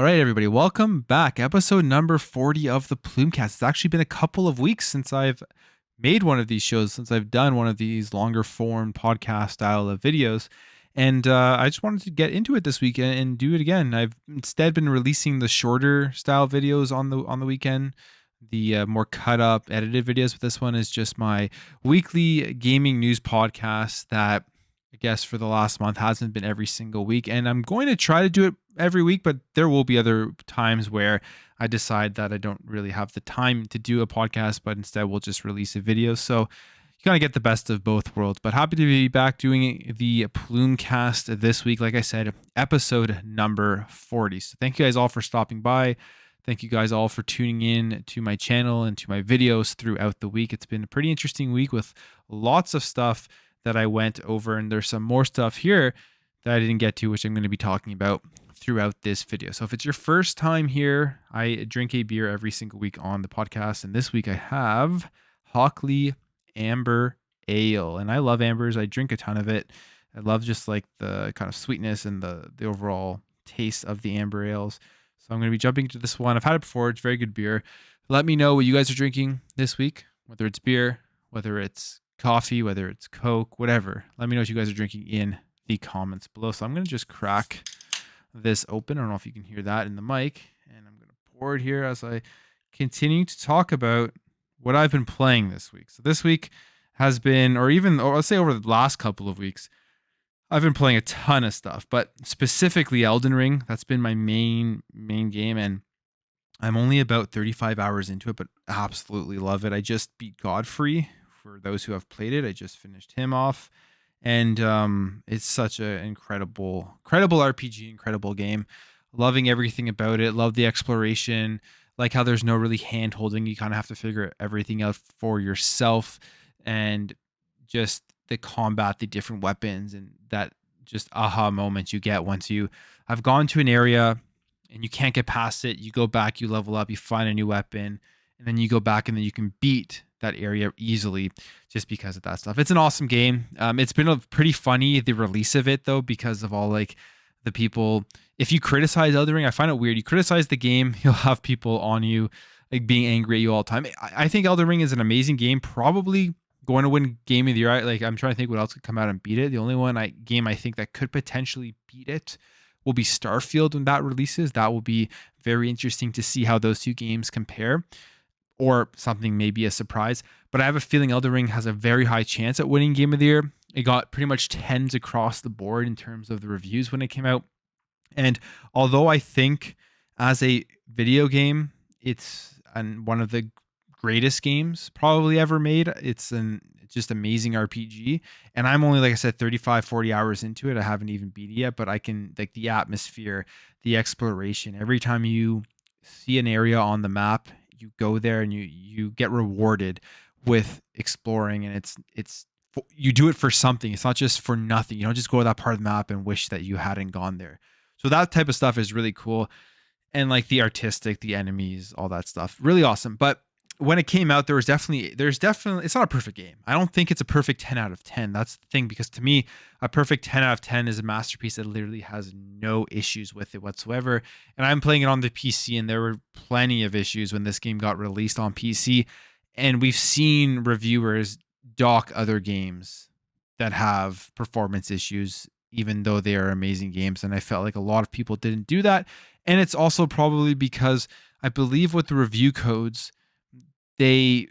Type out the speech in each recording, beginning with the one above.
right, everybody, welcome back. Episode number 40 of the Plumecast. It's actually been a couple of weeks since I've made one of these shows, since I've done one of these longer form podcast style of videos. And I just wanted to get into it this weekend and do it again. I've instead been releasing the shorter style videos on the weekend, the more cut up, edited videos. But this one is just my weekly gaming news podcast that I guess for the last month hasn't been every single week. And I'm going to try to do it every week, but there will be other times where I decide that I don't really have the time to do a podcast, but instead we'll just release a video. So you kind of get the best of both worlds. But happy to be back doing the Plumecast this week. Like I said, episode number 40. So thank you guys all for stopping by. Thank you guys all for tuning in to my channel and to my videos throughout the week. It's been a pretty interesting week with lots of stuff that I went over, and there's some more stuff here that I didn't get to, which I'm going to be talking about throughout this video. So if it's your first time here, I drink a beer every single week on the podcast, and this week I have Hockley Amber Ale, and I love ambers. I drink a ton of it. I love just like the kind of sweetness and the overall taste of the amber ales. So I'm going to be jumping into this one. I've had it before. It's very good beer. Let me know what you guys are drinking this week, whether it's beer, whether it's coffee, whether it's Coke, whatever. Let me know what you guys are drinking in the comments below. So I'm going to just crack this open. I don't know if you can hear that in the mic. And I'm going to pour it here as I continue to talk about what I've been playing this week. So this week has been, or let's say over the last couple of weeks, I've been playing a ton of stuff, but specifically Elden Ring. That's been my main game. And I'm only about 35 hours into it, but absolutely love it. I just beat Godfrey. For those who have played it, I just finished him off, and it's such an incredible RPG, incredible game. Loving everything about it. Love the exploration. Like how there's no really hand holding. You kind of have to figure everything out for yourself, and just the combat, the different weapons, and that just aha moment you get once you have gone to an area and you can't get past it. You go back, you level up, you find a new weapon, and then you go back and then you can beat that area easily just because of that stuff. It's an awesome game. It's been pretty funny, the release of it though, because of all like the people. If you criticize Elden Ring, I find it weird. You criticize the game, you'll have people on you like being angry at you all the time. I think Elden Ring is an amazing game, probably going to win Game of the Year. Like I'm trying to think what else could come out and beat it. The only game I think that could potentially beat it will be Starfield when that releases. That will be very interesting to see how those two games compare. Or something maybe a surprise. But I have a feeling Elden Ring has a very high chance at winning Game of the Year. It got pretty much 10s across the board in terms of the reviews when it came out. And although I think as a video game, it's one of the greatest games probably ever made. It's just amazing RPG. And I'm only, like I said, 35, 40 hours into it. I haven't even beat it yet, but I can, like the atmosphere, the exploration, every time you see an area on the map, you go there and you get rewarded with exploring, and it's you do it for something. It's not just for nothing. You don't just go to that part of the map and wish that you hadn't gone there. So that type of stuff is really cool. And like the artistic, the enemies, all that stuff, really awesome. But when it came out, there's definitely, it's not a perfect game. I don't think it's a perfect 10 out of 10. That's the thing, because to me, a perfect 10 out of 10 is a masterpiece that literally has no issues with it whatsoever. And I'm playing it on the PC, and there were plenty of issues when this game got released on PC. And we've seen reviewers dock other games that have performance issues, even though they are amazing games. And I felt like a lot of people didn't do that. And it's also probably because I believe with the review codes, they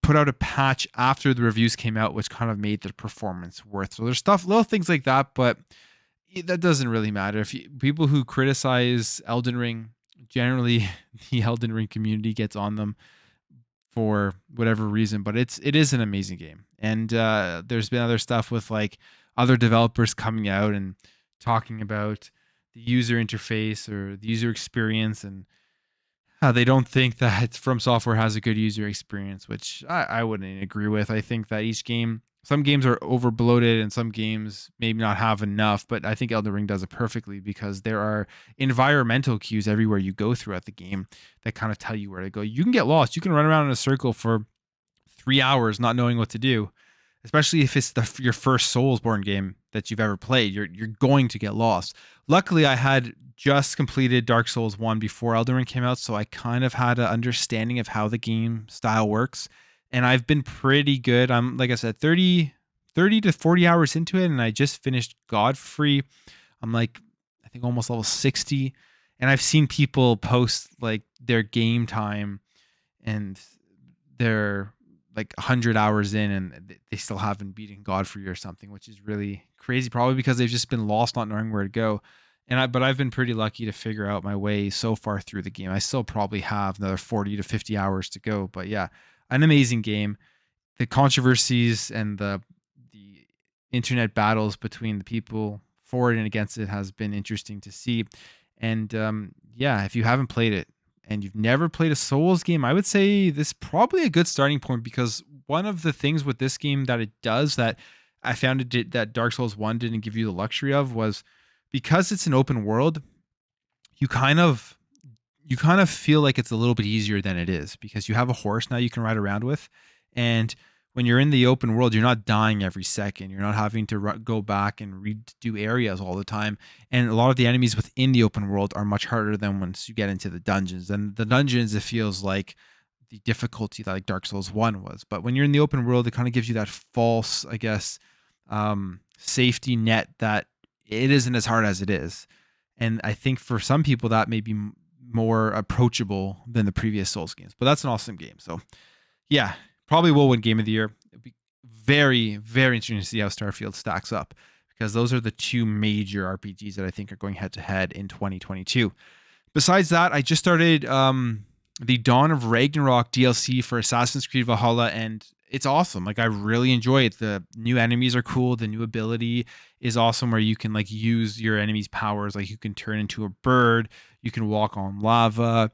put out a patch after the reviews came out, which kind of made the performance worth. So there's little things like that, but that doesn't really matter. People who criticize Elden Ring, generally the Elden Ring community gets on them for whatever reason, but it is an amazing game. And there's been other stuff with like other developers coming out and talking about the user interface or the user experience, and they don't think that From Software has a good user experience, which I wouldn't agree with. I think that some games are over bloated and some games maybe not have enough, but I think Elden Ring does it perfectly because there are environmental cues everywhere you go throughout the game that kind of tell you where to go. You can get lost. You can run around in a circle for 3 hours not knowing what to do. especially if it's your first Soulsborne game that you've ever played. You're going to get lost. Luckily, I had just completed Dark Souls 1 before Elden Ring came out, so I kind of had an understanding of how the game style works, and I've been pretty good. I'm, like I said, 30 to 40 hours into it, and I just finished Godfrey. I'm like, I think almost level 60, and I've seen people post like their game time, and they're like 100 hours in, and they still haven't beaten Godfrey or something, which is really crazy, probably because they've just been lost, not knowing where to go. But I've been pretty lucky to figure out my way so far through the game. I still probably have another 40 to 50 hours to go, but yeah, an amazing game. The controversies and the internet battles between the people for it and against it has been interesting to see. And yeah, if you haven't played it and you've never played a Souls game, I would say this is probably a good starting point, because one of the things with this game that it does that I found that Dark Souls 1 didn't give you the luxury of was, because it's an open world, you kind of feel like it's a little bit easier than it is, because you have a horse now you can ride around with. And when you're in the open world, you're not dying every second. You're not having to go back and redo areas all the time. And a lot of the enemies within the open world are much harder than once you get into the dungeons. And the dungeons, it feels like the difficulty that like Dark Souls 1 was. But when you're in the open world, it kind of gives you that false, I guess, safety net that it isn't as hard as it is. And I think for some people that may be more approachable than the previous Souls games. But that's an awesome game. So yeah, probably will win Game of the Year. It'd be very, very interesting to see how Starfield stacks up, because those are the two major RPGs that I think are going head to head in 2022. Besides that, I just started the Dawn of Ragnarok DLC for Assassin's Creed Valhalla, and it's awesome. Like, I really enjoy it. The new enemies are cool. The new ability is awesome, where you can like use your enemy's powers. Like, you can turn into a bird, you can walk on lava,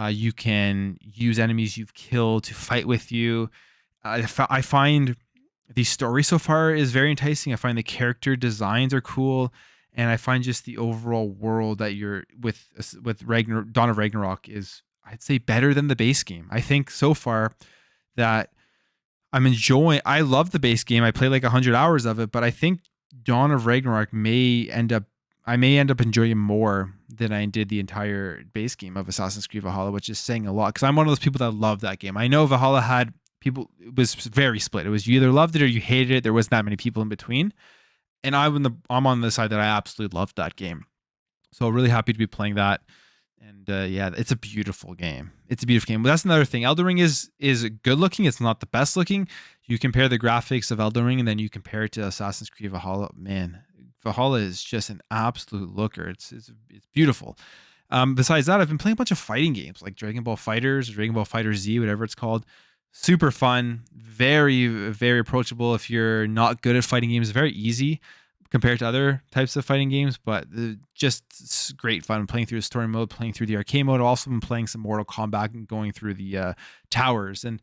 you can use enemies you've killed to fight with you. I find the story so far is very enticing. I find the character designs are cool, and I find just the overall world that you're with Dawn of Ragnarok is, I'd say, better than the base game. I think so far that I'm enjoying. I love the base game. I played like 100 hours of it, but I think Dawn of Ragnarok I may end up enjoying more than I did the entire base game of Assassin's Creed Valhalla, which is saying a lot, because I'm one of those people that love that game. I know Valhalla had people, it was very split. It was, you either loved it or you hated it. There wasn't that many people in between. And I'm on the side that I absolutely loved that game. So really happy to be playing that. And yeah, it's a beautiful game. It's a beautiful game. But that's another thing. Elden Ring is good looking. It's not the best looking. You compare the graphics of Elden Ring and then you compare it to Assassin's Creed Valhalla. Man, Valhalla is just an absolute looker. It's beautiful. Besides that, I've been playing a bunch of fighting games like Dragon Ball FighterZ, Dragon Ball FighterZ, whatever it's called. Super fun, very, very approachable. If you're not good at fighting games, very easy compared to other types of fighting games, but just great fun playing through the story mode, playing through the arcade mode. I've also been playing some Mortal Kombat and going through the towers. And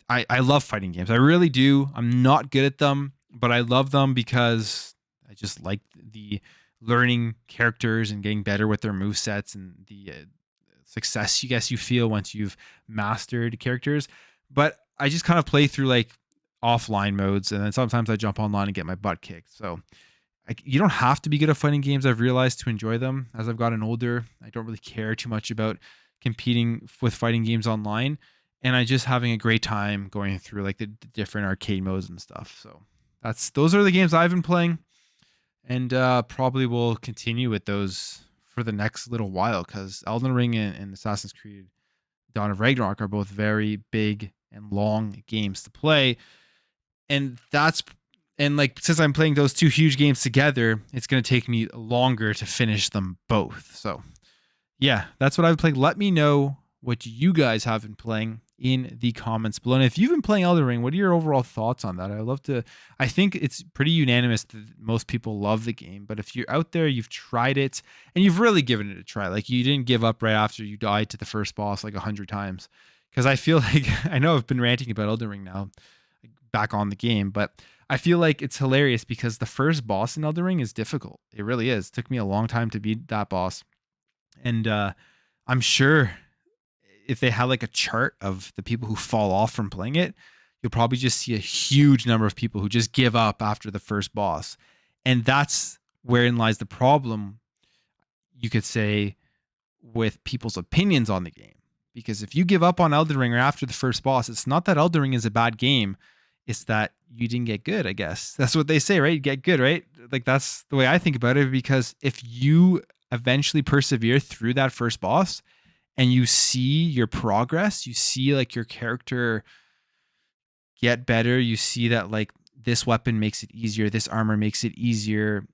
I love fighting games. I really do. I'm not good at them, but I love them because I just like the learning characters and getting better with their move sets, and the success you feel once you've mastered characters. But I just kind of play through like offline modes, and then sometimes I jump online and get my butt kicked. So you don't have to be good at fighting games, I've realized, to enjoy them. As I've gotten older, I don't really care too much about competing with fighting games online, and I just having a great time going through like the different arcade modes and stuff. So those are the games I've been playing, and probably will continue with those for the next little while, because Elden Ring and Assassin's Creed Dawn of Ragnarok are both very big and long games to play. And like, since I'm playing those two huge games together, it's going to take me longer to finish them both. So yeah, that's what I've played. Let me know what you guys have been playing in the comments below. And if you've been playing Elden Ring, what are your overall thoughts on that? I think it's pretty unanimous that most people love the game, but if you're out there, you've tried it and you've really given it a try, like you didn't give up right after you died to the first boss like 100 times. Because I feel like, I know I've been ranting about Elden Ring now, back on the game, but I feel like it's hilarious because the first boss in Elden Ring is difficult. It really is. It took me a long time to beat that boss. And I'm sure if they had like a chart of the people who fall off from playing it, you'll probably just see a huge number of people who just give up after the first boss. And that's wherein lies the problem, you could say, with people's opinions on the game. Because if you give up on Elden Ring or after the first boss, it's not that Elden Ring is a bad game. It's that you didn't get good, I guess. That's what they say, right? You get good, right? Like, that's the way I think about it. Because if you eventually persevere through that first boss and you see your progress, you see like your character get better, you see that like this weapon makes it easier, this armor makes it easier,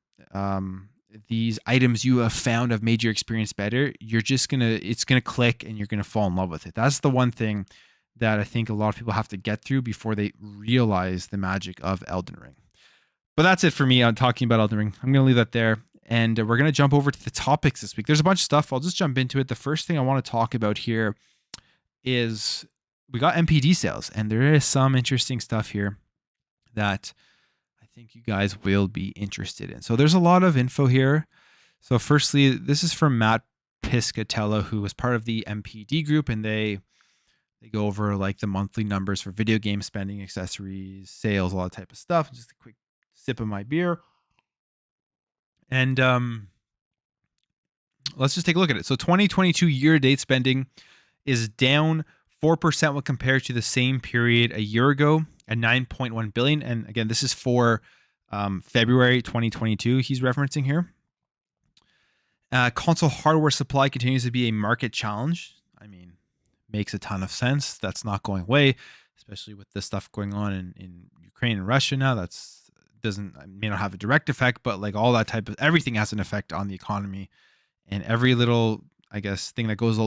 these items you have found have made your experience better, it's gonna click and you're gonna fall in love with it. That's the one thing that I think a lot of people have to get through before they realize the magic of Elden Ring. But that's it for me on talking about Elden Ring. I'm gonna leave that there. And we're going to jump over to the topics this week. There's a bunch of stuff. I'll just jump into it. The first thing I want to talk about here is we got MPD sales, and there is some interesting stuff here that I think you guys will be interested in. So there's a lot of info here. So firstly, this is from Matt Piscatella, who was part of the MPD group, and they go over like the monthly numbers for video game spending, accessories, sales, all that type of stuff. Just a quick sip of my beer. And let's just take a look at it. So 2022 year-to-date spending is down 4% when compared to the same period a year ago at 9.1 billion. And again, this is for February 2022 he's referencing here. Console hardware supply continues to be a market challenge. I mean, makes a ton of sense. That's not going away, especially with the stuff going on in Ukraine and Russia now. May not have a direct effect, but like all that type of everything has an effect on the economy, and every little, I guess, thing that goes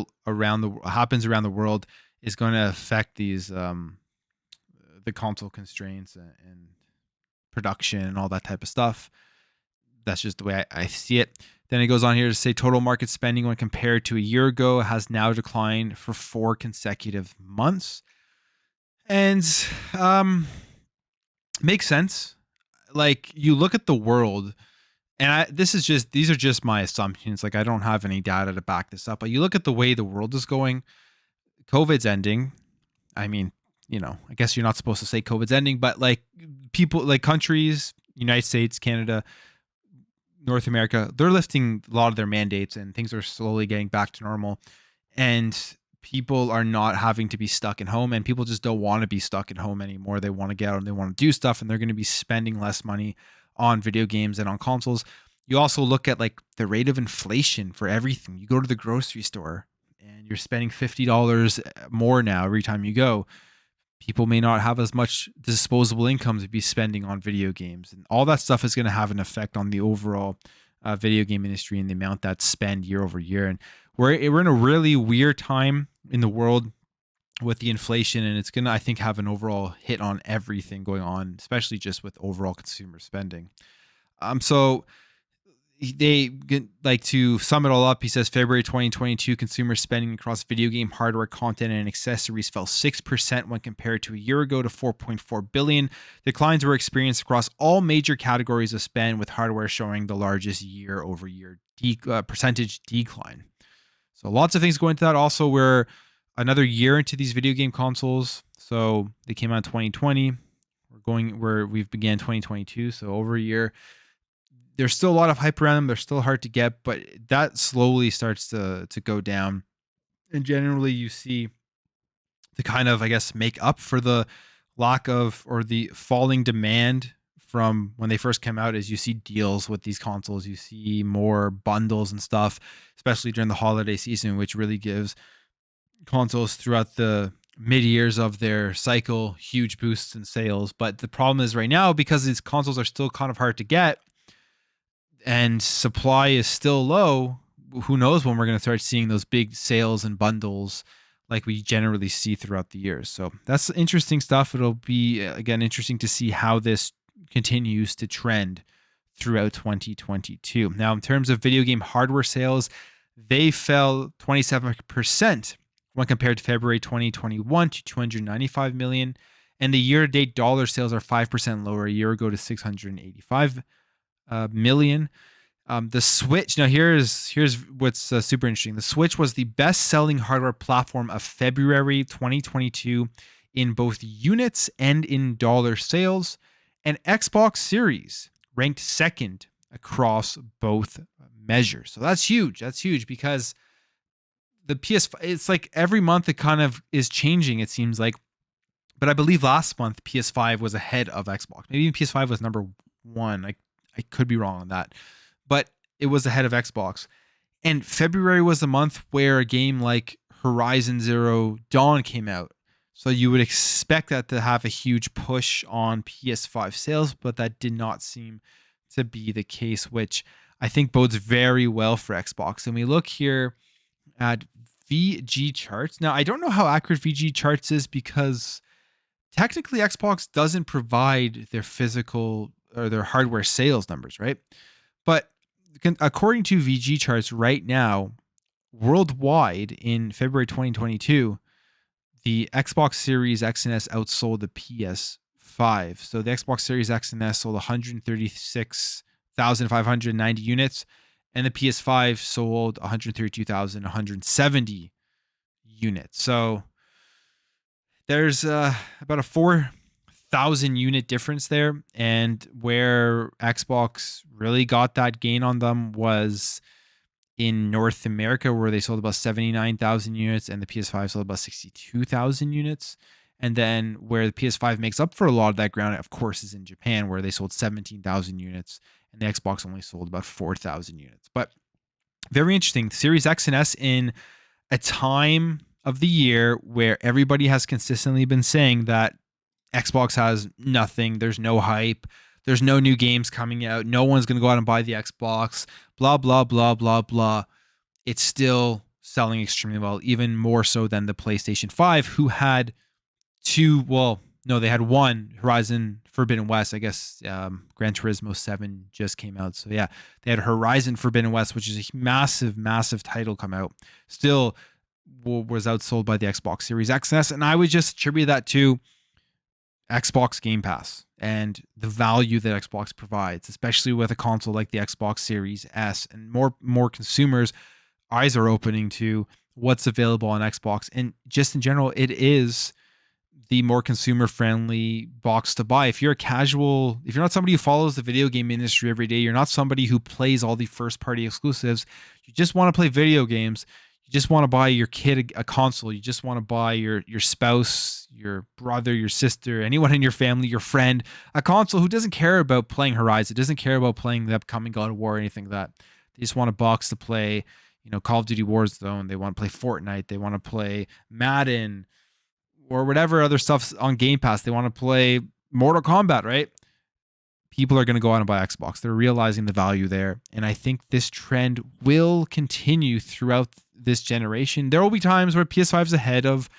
happens around the world is going to affect these the console constraints and production and all that type of stuff. That's just the way I see it. Then it goes on here to say total market spending when compared to a year ago has now declined for 4 consecutive months, and makes sense. Like, you look at the world, and these are just my assumptions. Like, I don't have any data to back this up, but you look at the way the world is going, COVID's ending. I mean, I guess you're not supposed to say COVID's ending, but like people, like countries, United States, Canada, North America, they're lifting a lot of their mandates and things are slowly getting back to normal. And people are not having to be stuck at home, and people just don't want to be stuck at home anymore. They want to get out and they want to do stuff, and they're going to be spending less money on video games and on consoles. You also look at like the rate of inflation for everything. You go to the grocery store and you're spending $50 more now every time you go. People may not have as much disposable income to be spending on video games, and all that stuff is going to have an effect on the overall video game industry and the amount that's spent year over year. And we're in a really weird time in the world with the inflation, and it's going to, I think, have an overall hit on everything going on, especially just with overall consumer spending. So they like to sum it all up. He says February 2022 consumer spending across video game hardware, content, and accessories fell 6% when compared to a year ago to 4.4 billion. Declines were experienced across all major categories of spend, with hardware showing the largest year-over-year percentage decline. So lots of things go into that. Also, we're another year into these video game consoles. So they came out in 2020. We've began 2022. So over a year. There's still a lot of hype around them. They're still hard to get, but that slowly starts to go down. And generally you see the kind of, I guess, make up for the lack of or the falling demand from when they first came out is you see deals with these consoles. You see more bundles and stuff, especially during the holiday season, which really gives consoles throughout the mid years of their cycle huge boosts in sales. But the problem is right now, because these consoles are still kind of hard to get, and supply is still low, who knows when we're going to start seeing those big sales and bundles like we generally see throughout the years. So that's interesting stuff. It'll be, again, interesting to see how this continues to trend throughout 2022. Now, in terms of video game hardware sales, they fell 27% when compared to February 2021 to 295 million. And the year-to-date dollar sales are 5% lower a year ago to 685 million. The Switch, now here's what's super interesting. The Switch was the best-selling hardware platform of February 2022 in both units and in dollar sales, and Xbox Series ranked second across both measures. So that's huge. That's huge because the PS5, it's like every month it kind of is changing, it seems like. But I believe last month PS5 was ahead of Xbox. Maybe even PS5 was number one. I could be wrong on that. But it was ahead of Xbox. And February was the month where a game like Horizon Zero Dawn came out. So you would expect that to have a huge push on PS5 sales, but that did not seem to be the case, which I think bodes very well for Xbox. And we look here at VG charts. Now, I don't know how accurate VG charts is because technically Xbox doesn't provide their physical or their hardware sales numbers, right? But according to VG charts right now, worldwide in February 2022, the Xbox Series X and S outsold the PS5. So the Xbox Series X and S sold 136,590 units, and the PS5 sold 132,170 units. So there's about a 4,000 unit difference there. And where Xbox really got that gain on them was in North America, where they sold about 79,000 units and the PS5 sold about 62,000 units. And then where the PS5 makes up for a lot of that ground, of course, is in Japan, where they sold 17,000 units and the Xbox only sold about 4,000 units. But very interesting. Series X and S in a time of the year where everybody has consistently been saying that Xbox has nothing, there's no hype, there's no new games coming out, no one's going to go out and buy the Xbox, blah, blah, blah, blah, blah. It's still selling extremely well, even more so than the PlayStation 5, who had they had one, Horizon Forbidden West. I guess Gran Turismo 7 just came out. So yeah, they had Horizon Forbidden West, which is a massive, massive title come out. Still was outsold by the Xbox Series X and S. And I would just attribute that to Xbox Game Pass and the value that Xbox provides, especially with a console like the Xbox Series S, and more consumers' eyes are opening to what's available on Xbox. And just in general, it is the more consumer friendly box to buy. If you're not somebody who follows the video game industry every day, you're not somebody who plays all the first party exclusives, you just want to play video games, you just want to buy your kid a console, you just want to buy your spouse, your brother, your sister, anyone in your family, your friend, a console who doesn't care about playing Horizon, doesn't care about playing the upcoming God of War or anything like that. They just want a box to play, Call of Duty Warzone. They want to play Fortnite. They want to play Madden or whatever other stuff's on Game Pass. They want to play Mortal Kombat, right? People are going to go out and buy Xbox. They're realizing the value there. And I think this trend will continue throughout this generation. There will be times where PS5 is ahead of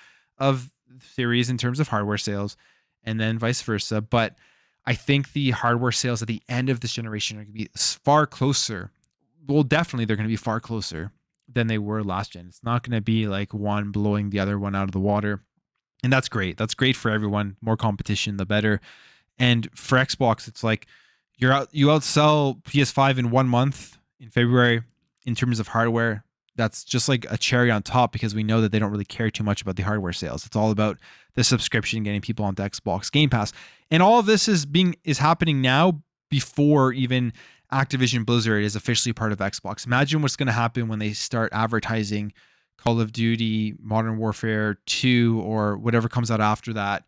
Series in terms of hardware sales, and then vice versa. But I think the hardware sales at the end of this generation are going to be far closer. Well, definitely they're going to be far closer than they were last gen. It's not going to be like one blowing the other one out of the water. And that's great. That's great for everyone. More competition, the better. And for Xbox, it's like you outsell PS5 in 1 month in February in terms of hardware. That's just like a cherry on top because we know that they don't really care too much about the hardware sales. It's all about the subscription, getting people onto Xbox Game Pass. And all of this is happening now before even Activision Blizzard is officially part of Xbox. Imagine what's going to happen when they start advertising Call of Duty, Modern Warfare 2, or whatever comes out after that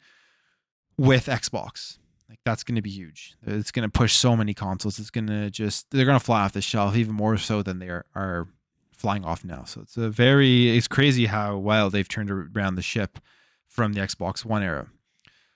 with Xbox. Like, that's going to be huge. It's going to push so many consoles. They're going to fly off the shelf even more so than they are flying off now. So it's crazy how well they've turned around the ship from the Xbox One era.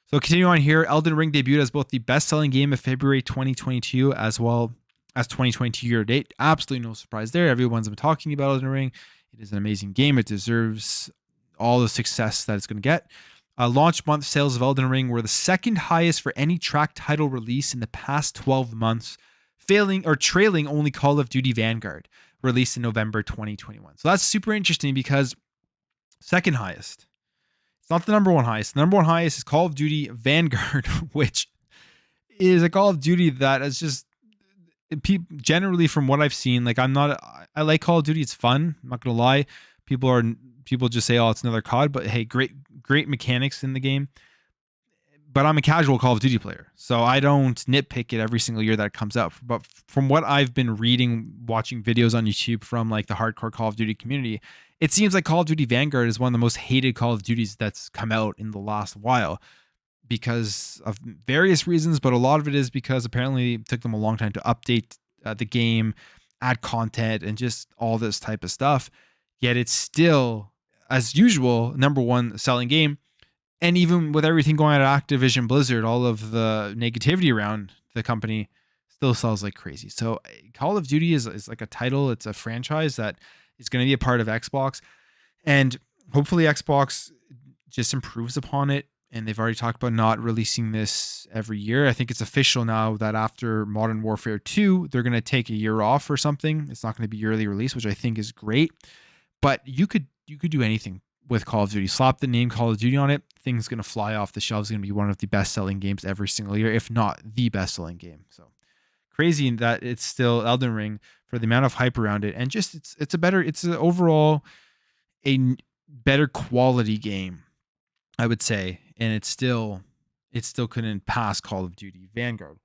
So continue on here. Elden Ring debuted as both the best-selling game of February 2022 as well as 2022 year to date. Absolutely no surprise there. Everyone's been talking about Elden Ring. It is an amazing game. It deserves all the success that it's going to get. Launch month sales of Elden Ring were the second highest for any track title release in the past 12 months, trailing only Call of Duty Vanguard, released in November 2021. So that's super interesting because second highest. It's not the number one highest. The number one highest is Call of Duty Vanguard, which is a Call of Duty that is just generally from what I've seen. Like I like Call of Duty. It's fun. I'm not gonna lie. People just say, "Oh, it's another COD," but hey, great great mechanics in the game, but I'm a casual Call of Duty player, so I don't nitpick it every single year that it comes out. But from what I've been reading, watching videos on YouTube from like the hardcore Call of Duty community, it seems like Call of Duty Vanguard is one of the most hated Call of Duties that's come out in the last while because of various reasons, but a lot of it is because apparently it took them a long time to update the game, add content, and just all this type of stuff. Yet it's still, as usual, number one selling game. And even with everything going on at Activision Blizzard, all of the negativity around the company still sells like crazy. So Call of Duty is like a title, it's a franchise that is going to be a part of Xbox. And hopefully Xbox just improves upon it. And they've already talked about not releasing this every year. I think it's official now that after Modern Warfare 2, they're going to take a year off or something. It's not going to be yearly release, which I think is great. But you could do anything with Call of Duty. Slap the name Call of Duty on it. Thing's going to fly off the shelves. It's going to be one of the best-selling games every single year, if not the best-selling game. So crazy that it's still Elden Ring for the amount of hype around it. And just it's an overall a better quality game, I would say. And it still couldn't pass Call of Duty Vanguard.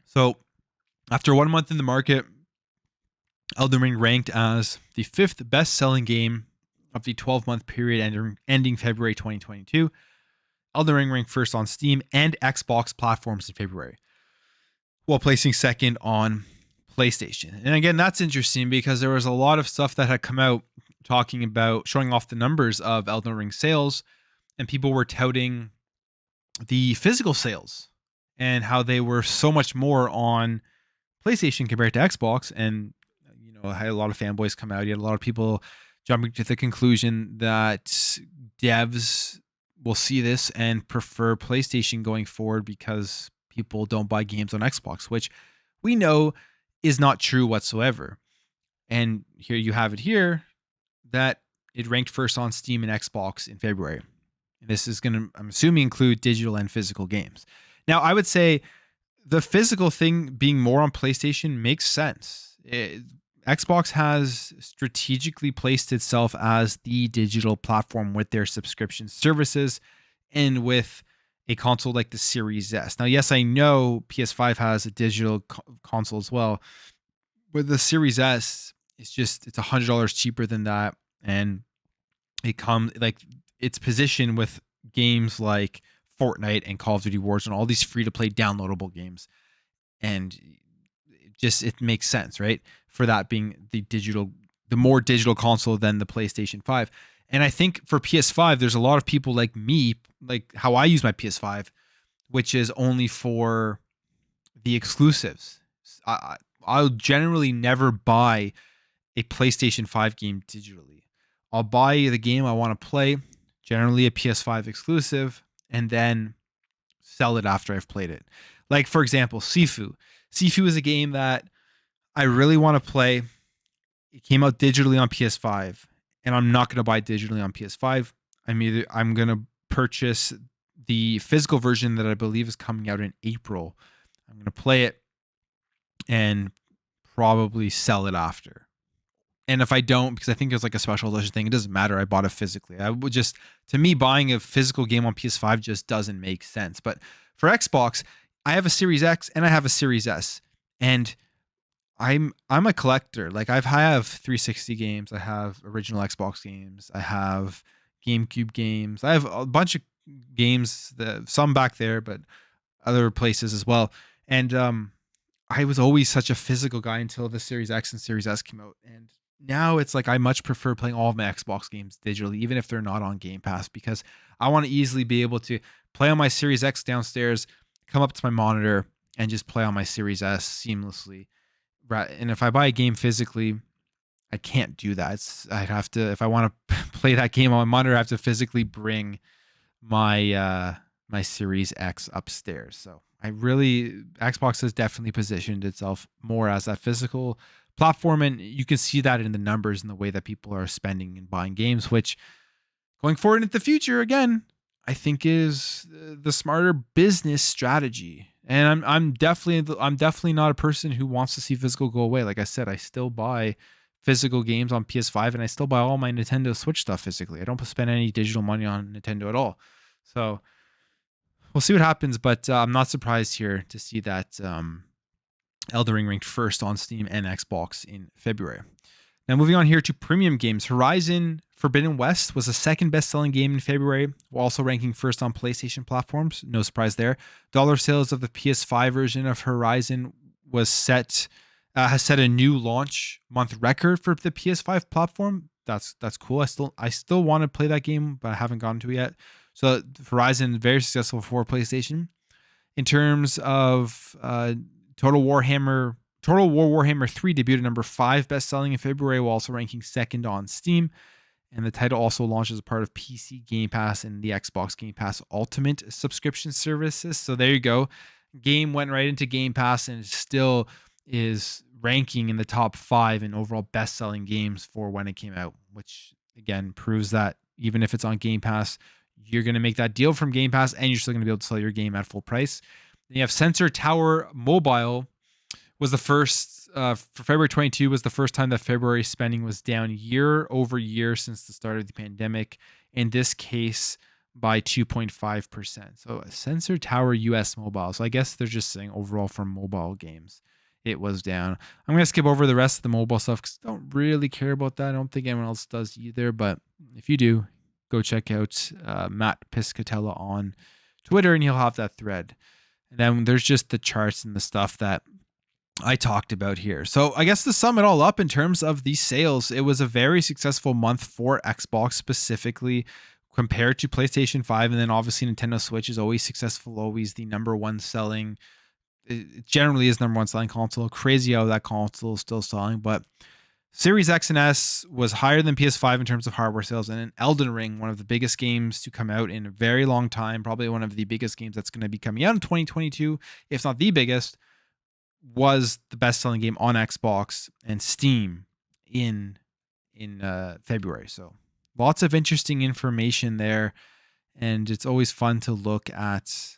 So after 1 month in the market, Elden Ring ranked as the 5th best-selling game of the 12-month period ending February 2022. Elden Ring ranked first on Steam and Xbox platforms in February, while placing second on PlayStation. And again, that's interesting because there was a lot of stuff that had come out talking about showing off the numbers of Elden Ring sales, and people were touting the physical sales and how they were so much more on PlayStation compared to Xbox. And I had a lot of fanboys come out. You had a lot of people jumping to the conclusion that devs will see this and prefer PlayStation going forward because people don't buy games on Xbox, which we know is not true whatsoever. And here you have it here that it ranked first on Steam and Xbox in February. And this is going to, I'm assuming, include digital and physical games. Now, I would say the physical thing being more on PlayStation makes sense. Xbox has strategically placed itself as the digital platform with their subscription services and with a console like the Series S. Now, yes, I know PS5 has a digital console as well. With the Series S, it's $100 cheaper than that. And it comes like it's positioned with games like Fortnite and Call of Duty Warzone, all these free-to-play downloadable games. And it makes sense, right? For that being the more digital console than the PlayStation 5. And I think for PS5, there's a lot of people like me, like how I use my PS5, which is only for the exclusives. I'll generally never buy a PlayStation 5 game digitally. I'll buy the game I want to play, generally a PS5 exclusive, and then sell it after I've played it. Like, for example, Sifu. Sifu is a game that I really want to play. It came out digitally on PS5, and I'm not going to buy it digitally on PS5. I'm going to purchase the physical version that I believe is coming out in April. I'm going to play it and probably sell it after. And if I don't, because I think it's like a special edition thing, it doesn't matter. I bought it physically. To me, buying a physical game on PS5 just doesn't make sense. But for Xbox, I have a Series X and I have a Series S, and I'm a collector. Like I have 360 games, I have original Xbox games, I have GameCube games, I have a bunch of games, some back there, but other places as well. And I was always such a physical guy until the Series X and Series S came out, and now it's like I much prefer playing all of my Xbox games digitally, even if they're not on Game Pass, because I want to easily be able to play on my Series X downstairs, come up to my monitor, and just play on my Series S seamlessly. And if I buy a game physically, I can't do that. I'd have to, if I want to play that game on my monitor, I have to physically bring my my Series X upstairs. So Xbox has definitely positioned itself more as that physical platform, and you can see that in the numbers and the way that people are spending and buying games, which going forward into the future, again, I think is the smarter business strategy. And I'm definitely not a person who wants to see physical go away. Like I said, I still buy physical games on PS5, and I still buy all my Nintendo Switch stuff physically. I don't spend any digital money on Nintendo at all. So we'll see what happens, but I'm not surprised here to see that Elden Ring ranked first on Steam and Xbox in February. Now, moving on here to premium games, Horizon Forbidden West was the second best-selling game in February, while also ranking first on PlayStation platforms. No surprise there. Dollar sales of the PS5 version of Horizon has set a new launch month record for the PS5 platform. That's cool. I still want to play that game, but I haven't gotten to it yet. So Horizon very successful for PlayStation. In terms of Total War Warhammer 3 debuted at number 5 best-selling in February, while also ranking second on Steam. And the title also launched as a part of PC Game Pass and the Xbox Game Pass Ultimate subscription services. So there you go. Game went right into Game Pass and still is ranking in the top 5 in overall best-selling games for when it came out, which again proves that even if it's on Game Pass, you're going to make that deal from Game Pass and you're still going to be able to sell your game at full price. Then you have Sensor Tower Mobile was the first for February 22 was the first time that February spending was down year over year since the start of the pandemic. In this case, by 2.5%. So Sensor Tower US Mobile. So I guess they're just saying overall for mobile games, it was down. I'm going to skip over the rest of the mobile stuff because I don't really care about that. I don't think anyone else does either. But if you do, go check out Matt Piscatella on Twitter and he'll have that thread. And then there's just the charts and the stuff that I talked about here. So I guess to sum it all up in terms of these sales, it was a very successful month for Xbox specifically compared to PlayStation 5. And then obviously Nintendo Switch is always successful, always the number one selling. It generally is number one selling console. Crazy how that console is still selling. But Series X and S was higher than PS5 in terms of hardware sales. And in Elden Ring, one of the biggest games to come out in a very long time, probably one of the biggest games that's going to be coming out in 2022, if not the biggest, was the best-selling game on Xbox and Steam in February. So lots of interesting information there, and it's always fun to look at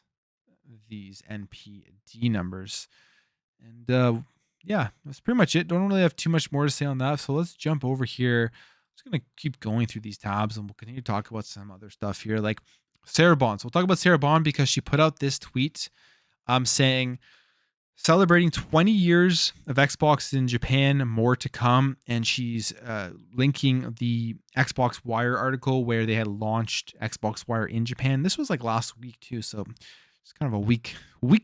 these NPD numbers. And yeah, that's pretty much it. Don't really have too much more to say on that. So let's jump over here. I'm just gonna keep going through these tabs, and we'll continue to talk about some other stuff here, like Sarah Bond. So we'll talk about Sarah Bond because she put out this tweet saying, celebrating 20 years of Xbox in Japan, more to come. And she's linking the Xbox Wire article where they had launched Xbox Wire in Japan. This was like last week too, so it's kind of a week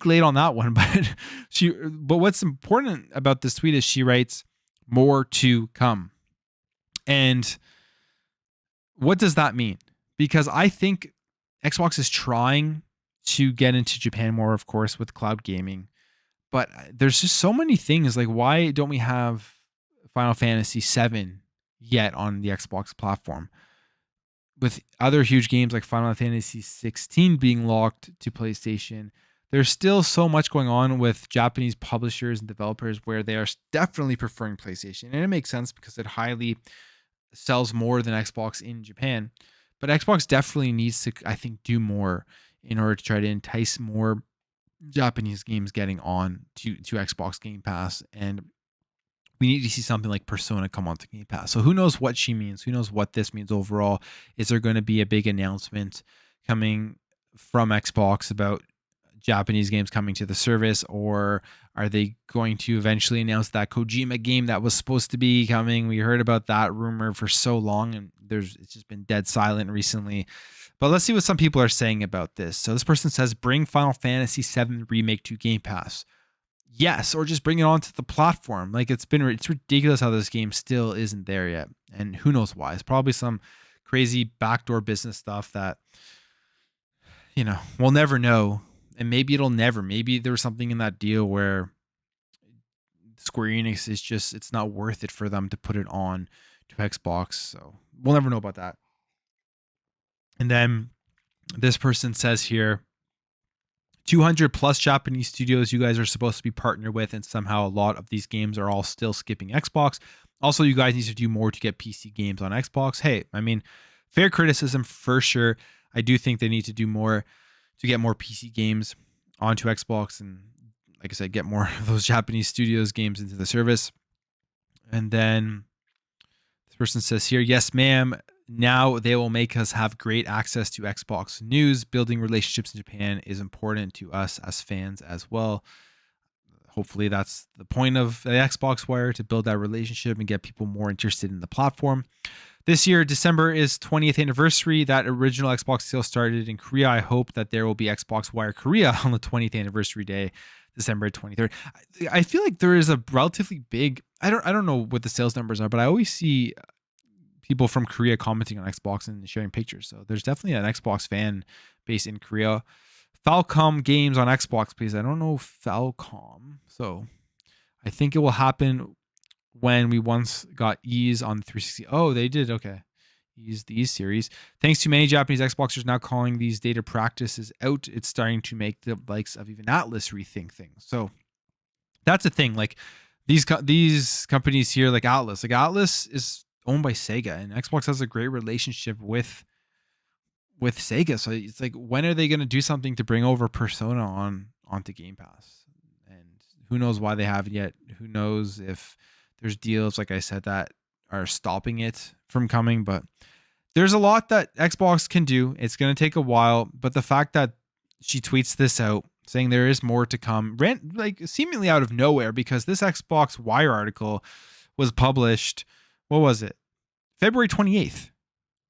late on that one. But what's important about this tweet is she writes, more to come. And what does that mean? Because I think Xbox is trying to get into Japan more, of course, with cloud gaming. But there's just so many things. Like, why don't we have Final Fantasy VII yet on the Xbox platform? With other huge games like Final Fantasy 16 being locked to PlayStation, there's still so much going on with Japanese publishers and developers where they are definitely preferring PlayStation. And it makes sense because it highly sells more than Xbox in Japan. But Xbox definitely needs to, I think, do more in order to try to entice more Japanese games getting on to Xbox Game Pass, and we need to see something like Persona come onto Game Pass. So who knows what she means? Who knows what this means overall? Is there going to be a big announcement coming from Xbox about Japanese games coming to the service, or are they going to eventually announce that Kojima game that was supposed to be coming? We heard about that rumor for so long, and it's just been dead silent recently. But let's see what some people are saying about this. So this person says, bring Final Fantasy VII Remake to Game Pass. Yes, or just bring it onto the platform. Like it's ridiculous how this game still isn't there yet. And who knows why. It's probably some crazy backdoor business stuff that, we'll never know. And maybe it'll never. Maybe there was something in that deal where Square Enix is just, it's not worth it for them to put it on to Xbox. So we'll never know about that. And then this person says here, 200 plus Japanese studios you guys are supposed to be partnered with, and somehow a lot of these games are all still skipping Xbox. Also, you guys need to do more to get PC games on Xbox. Hey, I mean, fair criticism for sure. I do think they need to do more to get more PC games onto Xbox, and like I said, get more of those Japanese studios games into the service. And then person says here, yes, ma'am. Now they will make us have great access to Xbox news. Building relationships in Japan is important to us as fans as well. Hopefully that's the point of the Xbox Wire, to build that relationship and get people more interested in the platform. This year, December is 20th anniversary. That original Xbox sale started in Korea. I hope that there will be Xbox Wire Korea on the 20th anniversary day, December 23rd. I feel like there is a relatively big, I don't know what the sales numbers are, but I always see people from Korea commenting on Xbox and sharing pictures. So there's definitely an Xbox fan base in Korea. Falcom Games on Xbox, please. I don't know Falcom. So I think it will happen when we once got Ease on the 360. Oh, they did. Okay. Ease, the Ease series. Thanks to many Japanese Xboxers now calling these data practices out, it's starting to make the likes of even Atlas rethink things. So that's a thing. Like these companies here, like Atlas is owned by Sega, and Xbox has a great relationship with Sega. So it's like, when are they going to do something to bring over Persona onto Game Pass? And who knows why they haven't yet? Who knows if there's deals, like I said, that are stopping it from coming? But there's a lot that Xbox can do. It's going to take a while, but the fact that she tweets this out saying there is more to come, like seemingly out of nowhere, because this Xbox Wire article was published, what was it? February 28th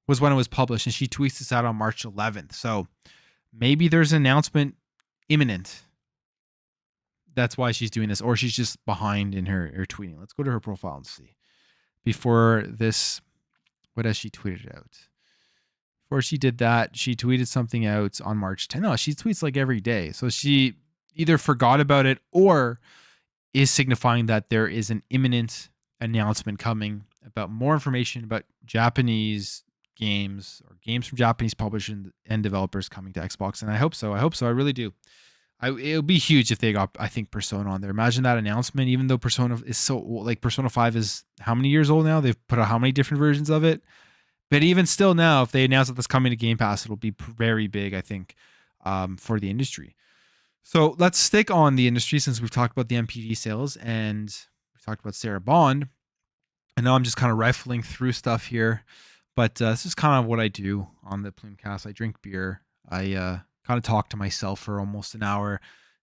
was when it was published, and she tweets this out on March 11th. So maybe there's an announcement imminent. That's why she's doing this, or she's just behind in her tweeting. Let's go to her profile and see. Before this, what has she tweeted out? Before she did that, she tweeted something out on March 10th. No, she tweets like every day. So she either forgot about it or is signifying that there is an imminent announcement coming about more information about Japanese games, or games from Japanese publishers and developers coming to Xbox. And I hope so. I really do. It would be huge if they got, I think, Persona on there. Imagine that announcement, even though Persona is so, like, Persona 5 is how many years old now? They've put out how many different versions of it? But even still now, if they announce that that's coming to Game Pass, it'll be very big, I think, for the industry. So let's stick on the industry, since we've talked about the MPD sales and we talked about Sarah Bond. I know I'm just kind of rifling through stuff here, but this is kind of what I do on the Plumecast. I drink beer. I kind of talk to myself for almost an hour,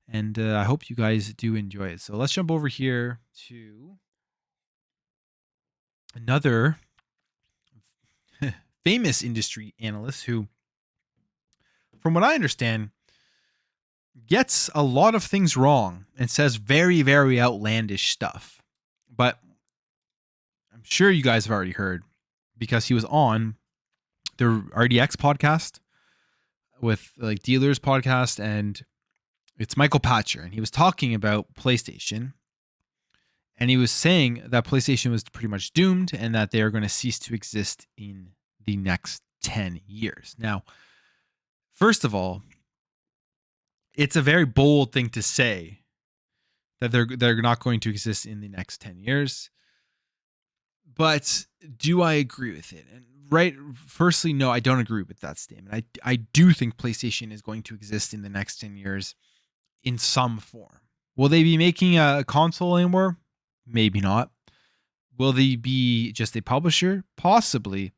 and I hope you guys do enjoy it. So let's jump over here to another famous industry analyst who, from what I understand, gets a lot of things wrong and says very, very outlandish stuff. But I'm sure you guys have already heard, because he was on the RDX podcast with, like, Dealers podcast, and it's Michael Patcher, and he was talking about PlayStation, and he was saying that PlayStation was pretty much doomed and that they are going to cease to exist in the next 10 years. Now, first of all, it's a very bold thing to say that they're not going to exist in the next 10 years. But do I agree with it? And firstly, no, I don't agree with that statement. I do think PlayStation is going to exist in the next 10 years in some form. Will they be making a console anymore? Maybe not. Will they be just a publisher? Possibly.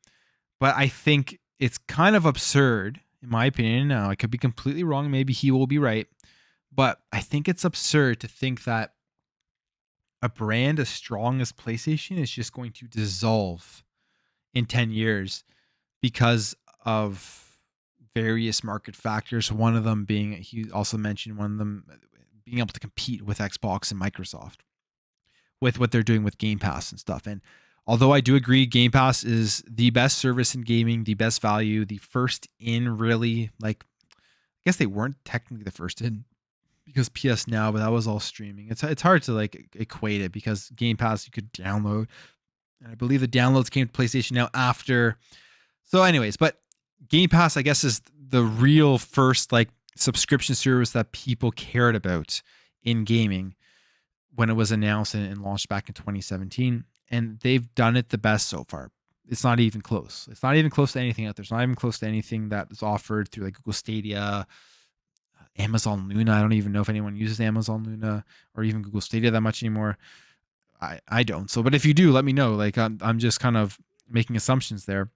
But I think it's kind of absurd, in my opinion. Now, I could be completely wrong. Maybe he will be right. But I think it's absurd to think that a brand as strong as PlayStation is just going to dissolve in 10 years because of various market factors. One of them being, he also mentioned one of them being able to compete with Xbox and Microsoft with what they're doing with Game Pass and stuff. And although I do agree Game Pass is the best service in gaming, the best value, the first in, really, like, I guess they weren't technically the first in because PS Now, but that was all streaming. It's hard to, like, equate it, because Game Pass you could download, and I believe the downloads came to PlayStation Now after. So anyways, but Game Pass, I guess, is the real first, like, subscription service that people cared about in gaming when it was announced and launched back in 2017. And they've done it the best so far. It's not even close. It's not even close to anything out there. It's not even close to anything that is offered through, like, Google Stadia, Amazon Luna. I don't even know if anyone uses Amazon Luna or even Google Stadia that much anymore. I don't. So, but if you do, let me know. Like, I'm just kind of making assumptions there.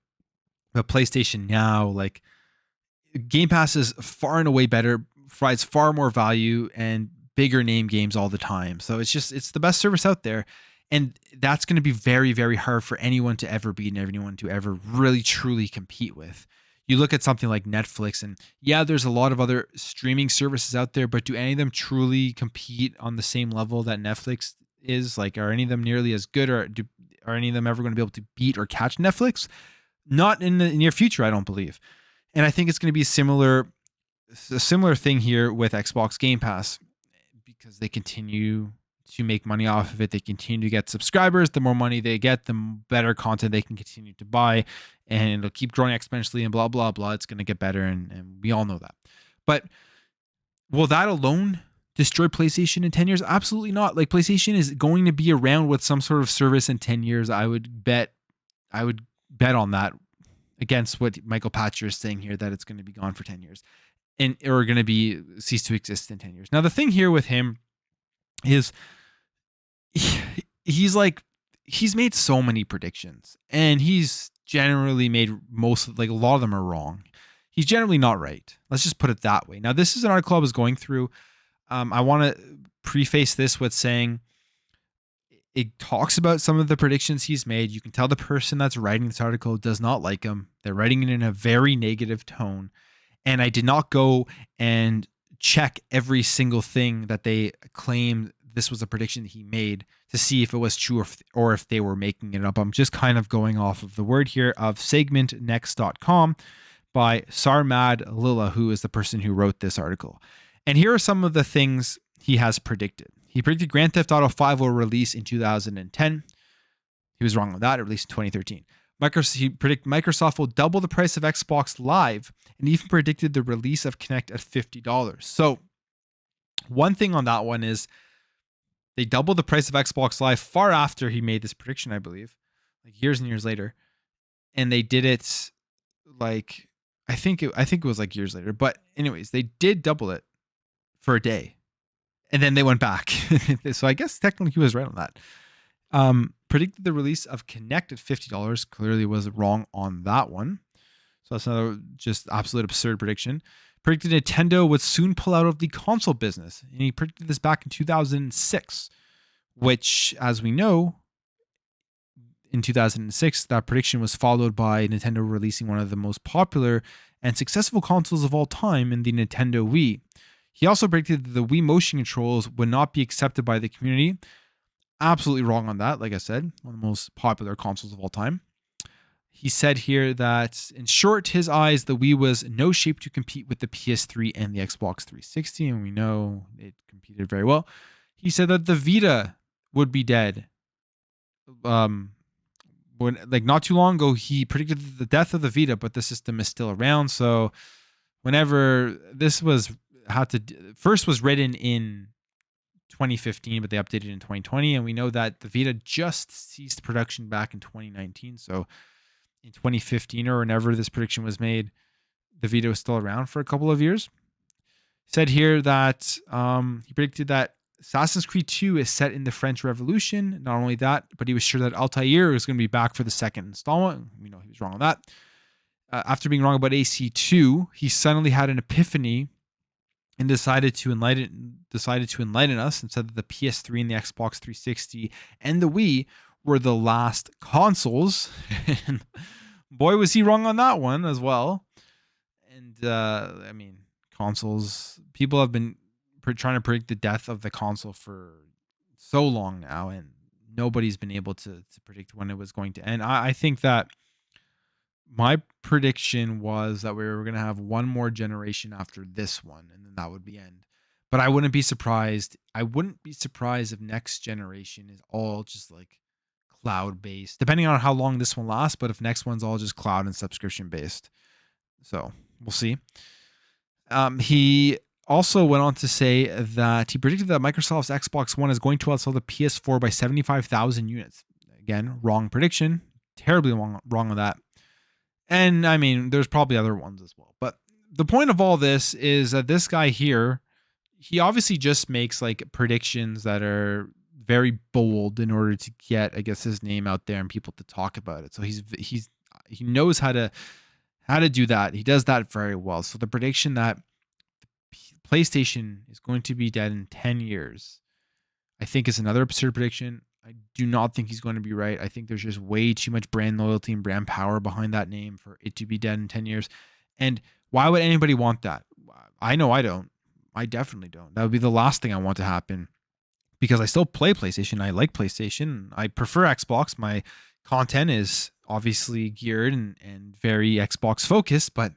But PlayStation Now, like Game Pass is far and away better, provides far more value and bigger name games all the time. So it's the best service out there. And that's going to be very, very hard for anyone to ever beat and anyone to ever really truly compete with. You look at something like Netflix, and yeah, there's a lot of other streaming services out there, but do any of them truly compete on the same level that Netflix is? Like, are any of them nearly as good, or are any of them ever going to be able to beat or catch Netflix? Not in the near future, I don't believe. And I think it's going to be a similar thing here with Xbox Game Pass, because they continue to make money off of it. They continue to get subscribers. The more money they get, the better content they can continue to buy, and it'll keep growing exponentially and blah, blah, blah. It's going to get better. And we all know that. But will that alone destroy PlayStation in 10 years? Absolutely not. Like, PlayStation is going to be around with some sort of service in 10 years. I would bet on that, against what Michael Patcher is saying here, that it's going to be gone for 10 years and or going to be cease to exist in 10 years. Now, the thing here with him is he's made so many predictions, and he's generally made a lot of them are wrong. He's generally not right. Let's just put it that way. Now, this is an article I was going through. I want to preface this with saying it talks about some of the predictions he's made. You can tell the person that's writing this article does not like him. They're writing it in a very negative tone. And I did not go and check every single thing that they claimed this was a prediction he made to see if it was true or if they were making it up. I'm just kind of going off of the word here of segmentnext.com by Sarmad Lilla, who is the person who wrote this article. And here are some of the things he has predicted. He predicted Grand Theft Auto 5 will release in 2010. He was wrong with that. It released in 2013. He predicted Microsoft will double the price of Xbox Live, and even predicted the release of Kinect at $50. So one thing on that one is they doubled the price of Xbox Live far after he made this prediction, I believe, like years and years later. And they did it like, I think it was like years later. But anyways, they did double it for a day. And then they went back. So I guess technically he was right on that. Predicted the release of Kinect at $50. Clearly was wrong on that one. So that's another just absolute absurd prediction. Predicted Nintendo would soon pull out of the console business. And he predicted this back in 2006, which, as we know, in 2006, that prediction was followed by Nintendo releasing one of the most popular and successful consoles of all time in the Nintendo Wii. He also predicted that the Wii motion controls would not be accepted by the community. Absolutely wrong on that. Like I said, one of the most popular consoles of all time. He said here that, in short, his eyes, the Wii was in no shape to compete with the PS3 and the Xbox 360, and we know it competed very well. He said that the Vita would be dead. Not too long ago, he predicted the death of the Vita, but the system is still around. So whenever this was first was written in 2015, but they updated in 2020, and we know that the Vita just ceased production back in 2019. So in 2015 or whenever this prediction was made, the Vita was still around for a couple of years. Said here that he predicted that Assassin's Creed 2 is set in the French Revolution. Not only that, but he was sure that Altair was going to be back for the second installment. We know he was wrong on that. After being wrong about AC2, he suddenly had an epiphany and decided to enlighten us, and said that the PS3 and the Xbox 360 and the Wii were the last consoles. And boy, was he wrong on that one as well. And consoles, people have been trying to predict the death of the console for so long now, and nobody's been able to predict when it was going to end. I think that my prediction was that we were going to have one more generation after this one, and then that would be end. But I wouldn't be surprised. If next generation is all just like cloud based, depending on how long this one lasts. But if next one's all just cloud and subscription based, so we'll see. He also went on to say that he predicted that Microsoft's Xbox One is going to outsell the PS4 by 75,000 units. Again, wrong prediction. Terribly wrong on that. And I mean, there's probably other ones as well. But the point of all this is that this guy here, he obviously just makes like predictions that are very bold in order to get, I guess, his name out there and people to talk about it. So he knows how to do that. He does that very well. So the prediction that PlayStation is going to be dead in 10 years, I think is another absurd prediction. I do not think he's going to be right. I think there's just way too much brand loyalty and brand power behind that name for it to be dead in 10 years. And why would anybody want that? I know I don't. I definitely don't. That would be the last thing I want to happen, because I still play PlayStation. I like PlayStation. I prefer Xbox. My content is obviously geared and very Xbox focused, but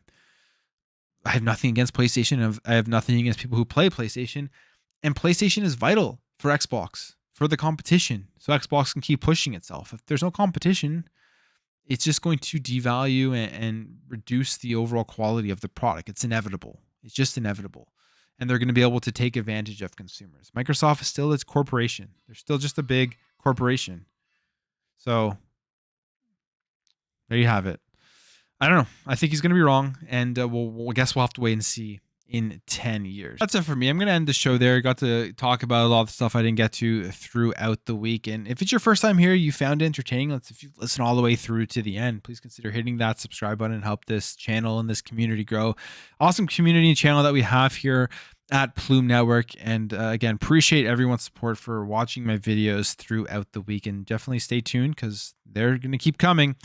I have nothing against PlayStation. I have nothing against people who play PlayStation. And PlayStation is vital for Xbox, for the competition, so Xbox can keep pushing itself. If there's no competition, it's just going to devalue and reduce the overall quality of the product. It's inevitable. It's just inevitable. And they're going to be able to take advantage of consumers. Microsoft is still its corporation. They're still just a big corporation. So there you have it. I don't know. I think he's going to be wrong. And we'll guess we'll have to wait and see in 10 years. That's it for me. I'm going to end the show there. Got to talk about a lot of the stuff I didn't get to throughout the week. And if it's your first time here, you found it entertaining, if you listen all the way through to the end, please consider hitting that subscribe button and help this channel and this community grow. Awesome community and channel that we have here at Plume Network. And again, appreciate everyone's support for watching my videos throughout the week. And definitely stay tuned, because they're going to keep coming,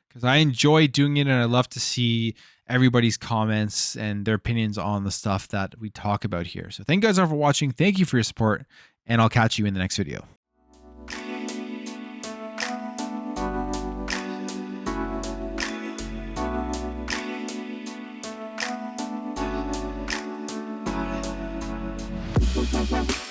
because I enjoy doing it and I love to see everybody's comments and their opinions on the stuff that we talk about here. So thank you guys all for watching. Thank you for your support, and I'll catch you in the next video. We'll be right back.